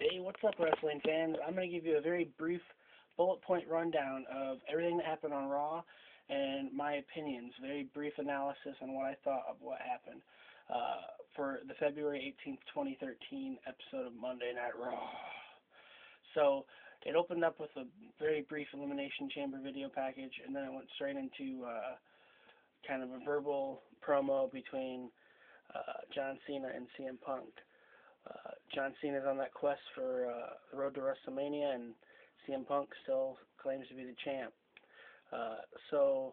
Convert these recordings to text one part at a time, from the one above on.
Hey, what's up, wrestling fans? I'm going to give you a very brief bullet point rundown of everything that happened on Raw and my opinions. Very brief analysis on what I thought of what happened for the February 18th, 2013 episode of Monday Night Raw. So it opened up with a very brief Elimination Chamber video package, and then it went straight into kind of a verbal promo between John Cena and CM Punk. John Cena's on that quest for the road to WrestleMania, and CM Punk still claims to be the champ. So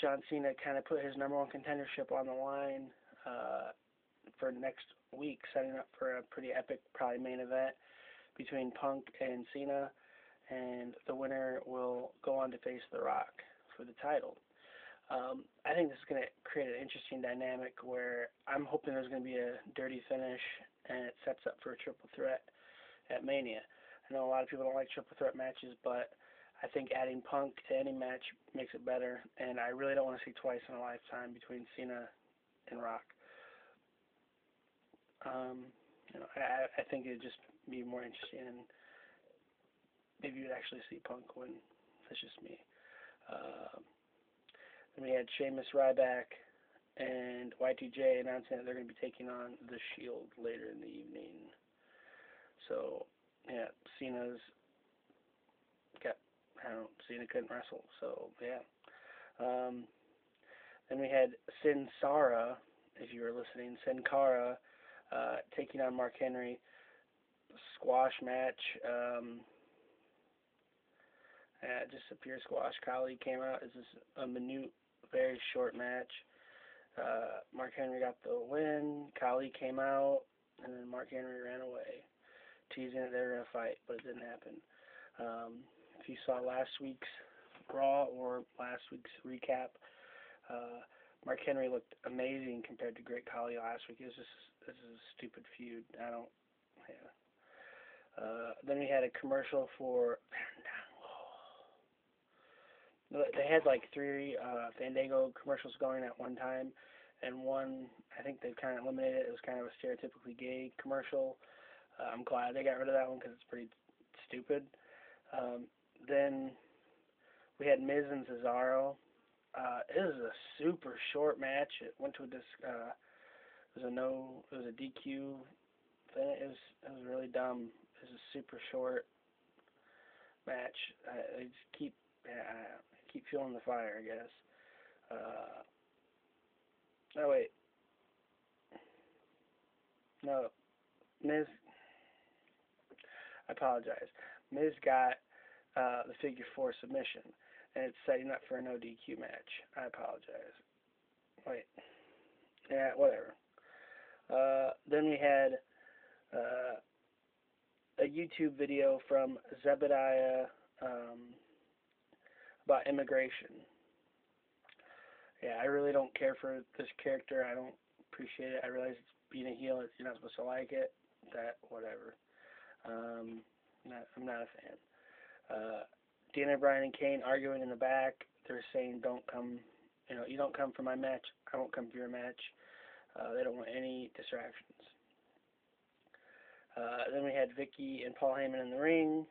John Cena kind of put his number one contendership on the line for next week, setting up for a pretty epic, probably main event between Punk and Cena, and the winner will go on to face The Rock for the title. I think this is going to create an interesting dynamic where I'm hoping there's going to be a dirty finish and it sets up for a triple threat at Mania. I know a lot of people don't like triple threat matches, but I think adding Punk to any match makes it better, and I really don't want to see twice in a lifetime between Cena and Rock. I think it would just be more interesting, and maybe you'd actually see Punk win. That's just me. Then we had Sheamus, Ryback, and Y2J announcing that they're going to be taking on The Shield later in the evening. So, yeah, Cena couldn't wrestle, so, yeah. Then we had Sin Cara, if you were listening, Sin Cara taking on Mark Henry. Squash match. Just a pure squash. Khali came out. This is a minute, very short match. Mark Henry got the win. Khali came out, and then Mark Henry ran away, teasing that they were going to fight, but it didn't happen. If you saw last week's Raw or last week's recap, Mark Henry looked amazing compared to Great Khali last week. This is a stupid feud. Then we had a commercial for they had like 3 Fandango commercials going at one time, and one, I think they kind of eliminated it. It was kind of a stereotypically gay commercial. I'm glad they got rid of that one because it's pretty stupid. Then we had Miz and Cesaro. It was a super short match. It went to it was a DQ thing. It was really dumb. It was a super short match. I just keep feeling the fire, I guess. Oh wait. No. Miz, I apologize. Miz got the figure 4 submission, and it's setting up for a no DQ match. I apologize. Wait. Yeah, whatever. Then we had a YouTube video from Zebediah about immigration. Yeah, I really don't care for this character. I don't appreciate it. I realize it's being a heel. You're not supposed to like it. Whatever. I'm not a fan. Dana Bryan and Kane arguing in the back. They're saying, "Don't come. You don't come for my match. I won't come for your match." They don't want any distractions. Then we had Vicky and Paul Heyman in the ring,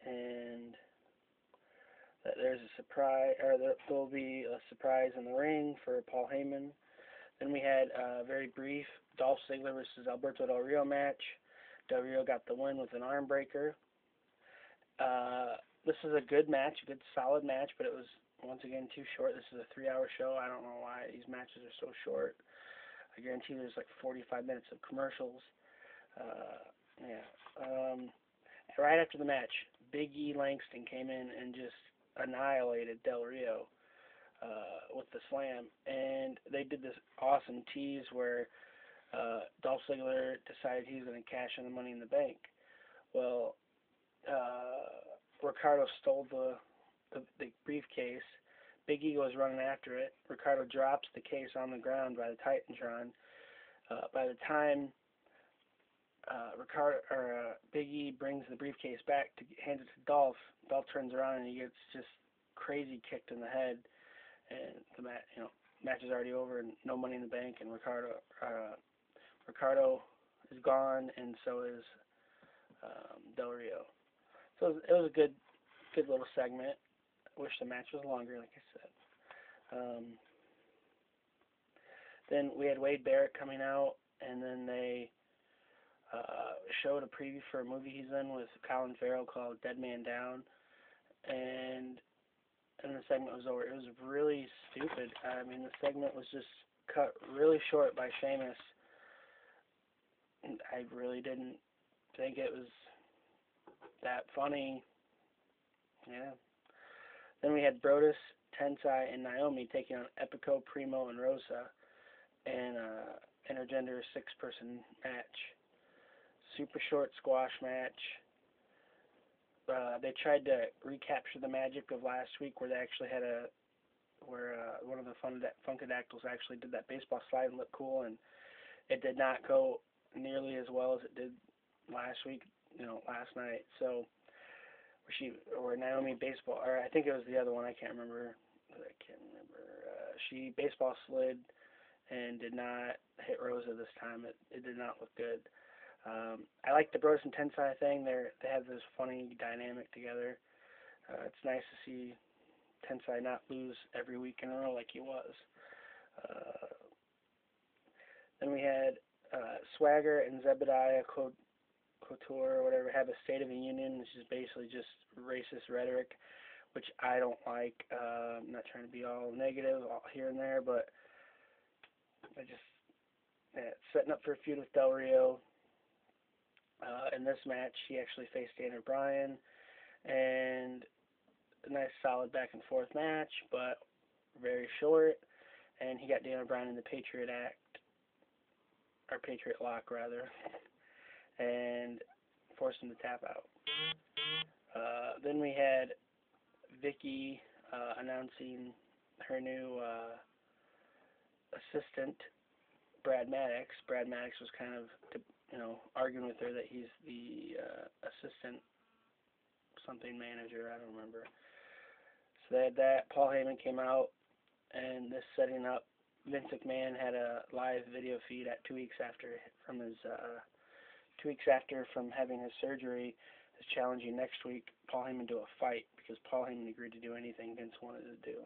and there's a surprise, or there will be a surprise in the ring for Paul Heyman. Then we had a very brief Dolph Ziggler versus Alberto Del Rio match. Del Rio got the win with an arm breaker. This is a good match, a good solid match, but it was once again too short. This is a 3-hour show. I don't know why these matches are so short. I guarantee there's like 45 minutes of commercials. Right after the match, Big E Langston came in and just annihilated Del Rio with the slam, and they did this awesome tease where Dolph Ziggler decided he was going to cash in the Money in the Bank. Well, Ricardo stole the briefcase. Big E was running after it. Ricardo drops the case on the ground by the Titantron. By the time Big E brings the briefcase back to hand it to Dolph turns around and he gets just crazy kicked in the head, and the match is already over and no Money in the Bank, and Ricardo is gone, and so is Del Rio. So it was a good little segment. I wish the match was longer, like I said. Then we had Wade Barrett coming out, and then they showed a preview for a movie he's in with Colin Farrell called Dead Man Down, and the segment was over. It was really stupid. I mean, the segment was just cut really short by Sheamus. I really didn't think it was that funny. Yeah. Then we had Brodus, Tensai, and Naomi taking on Epico, Primo, and Rosa in a intergender six-person match. Super short squash match. They tried to recapture the magic of last week where they actually had one of the Funkadactyls actually did that baseball slide and looked cool, and it did not go nearly as well as it did last week, last night. So, or Naomi baseball, or I think it was the other one, I can't remember. She baseball slid and did not hit Rosa this time. It did not look good. I like the Bros and Tensai thing. They have this funny dynamic together. It's nice to see Tensai not lose every week in a row like he was. Then we had Swagger and Zebediah Couture or whatever have a State of the Union, which is basically just racist rhetoric, which I don't like. I'm not trying to be all negative here and there, but setting up for a feud with Del Rio. In this match, he actually faced Daniel Bryan, and a nice solid back and forth match, but very short, and he got Daniel Bryan in the Patriot Lock rather, and forced him to tap out. Then we had Vicky announcing her new assistant, Brad Maddox. Brad Maddox was kind of, arguing with her that he's the assistant something manager, I don't remember. So they had that. Paul Heyman came out, and this setting up, Vince McMahon had a live video feed at 2 weeks after from having his surgery, is challenging next week Paul Heyman to a fight because Paul Heyman agreed to do anything Vince wanted to do.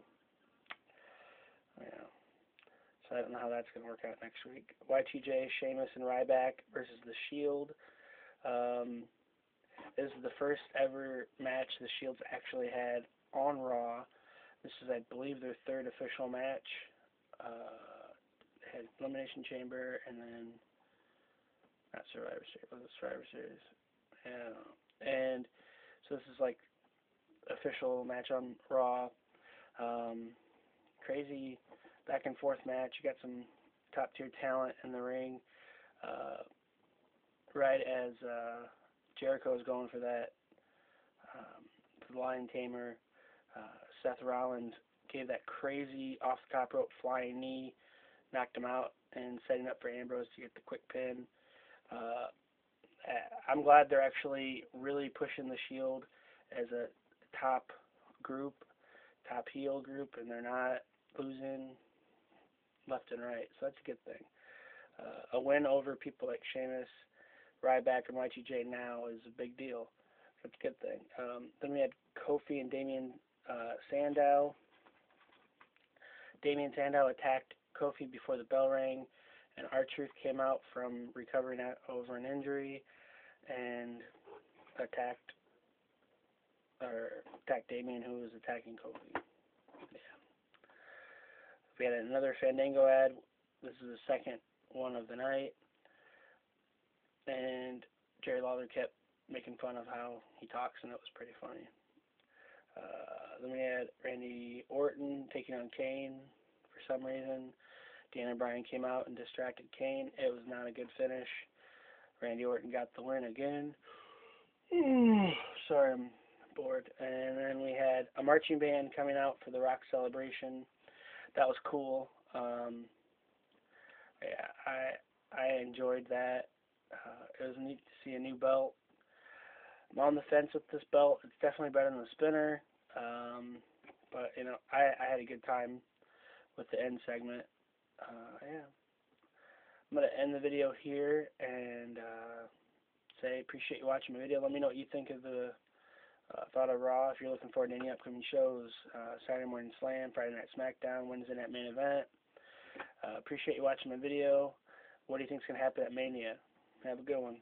Yeah. So I don't know how that's going to work out next week. Y2J, Sheamus, and Ryback versus The Shield. This is the first ever match the Shield's actually had on Raw. This is, I believe, their third official match. They had Elimination Chamber and then not Survivor Series. Was it Survivor Series? Yeah. And so this is like official match on Raw. Crazy back and forth match. You got some top tier talent in the ring. Right as Jericho is going for that the Lion Tamer, Seth Rollins gave that crazy off the top rope flying knee, knocked him out, and setting up for Ambrose to get the quick pin. I'm glad they're actually really pushing the Shield as a top heel group, and they're not losing left and right, so that's a good thing. A win over people like Sheamus, Ryback, and Y2J now is a big deal. That's a good thing. Then we had Kofi and Damien Sandow. Damien Sandow attacked Kofi before the bell rang, and R-Truth came out from recovering over an injury and attacked Damien, who was attacking Kofi. Yeah. We had another Fandango ad. This is the second one of the night, and Jerry Lawler kept making fun of how he talks, and it was pretty funny. Then we had Randy Orton taking on Kane for some reason. Daniel Bryan came out and distracted Kane. It was not a good finish. Randy Orton got the win again. Sorry, I'm bored. And then we had a marching band coming out for the Rock celebration. That was cool. Yeah, I enjoyed that. It was neat to see a new belt. I'm on the fence with this belt. It's definitely better than the spinner. But, I had a good time with the end segment. Yeah. I'm going to end the video here and say appreciate you watching my video. Let me know what you think of the thought of Raw. If you're looking forward to any upcoming shows, Saturday Morning Slam, Friday Night SmackDown, Wednesday Night Main Event. Appreciate you watching my video. What do you think is going to happen at Mania? Have a good one.